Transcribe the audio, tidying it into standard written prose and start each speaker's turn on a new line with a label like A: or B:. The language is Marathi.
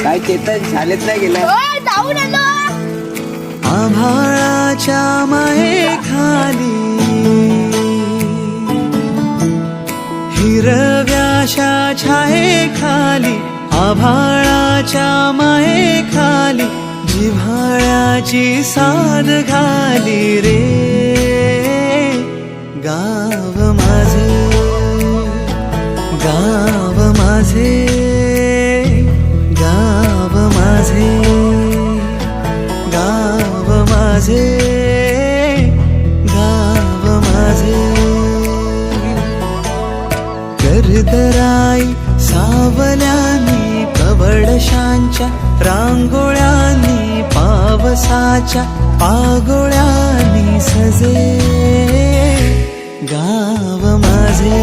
A: काय चेतन शाळेत नाही गेला?
B: जाऊन आलो.
C: आभाळाच्या मायेखाली हिरव्याशा छायेखाली आभाळाच्या मायेखाली जिव्हाळ्याची साद घाली रे गाव माझे गाव माझे गाव माझे गाव माझे गाव माझे कर्दराई सावल्यानी कवडशांच्या रांगोळ्यांनी पावसाच्या पागोळ्यांनी सजे गाव माझे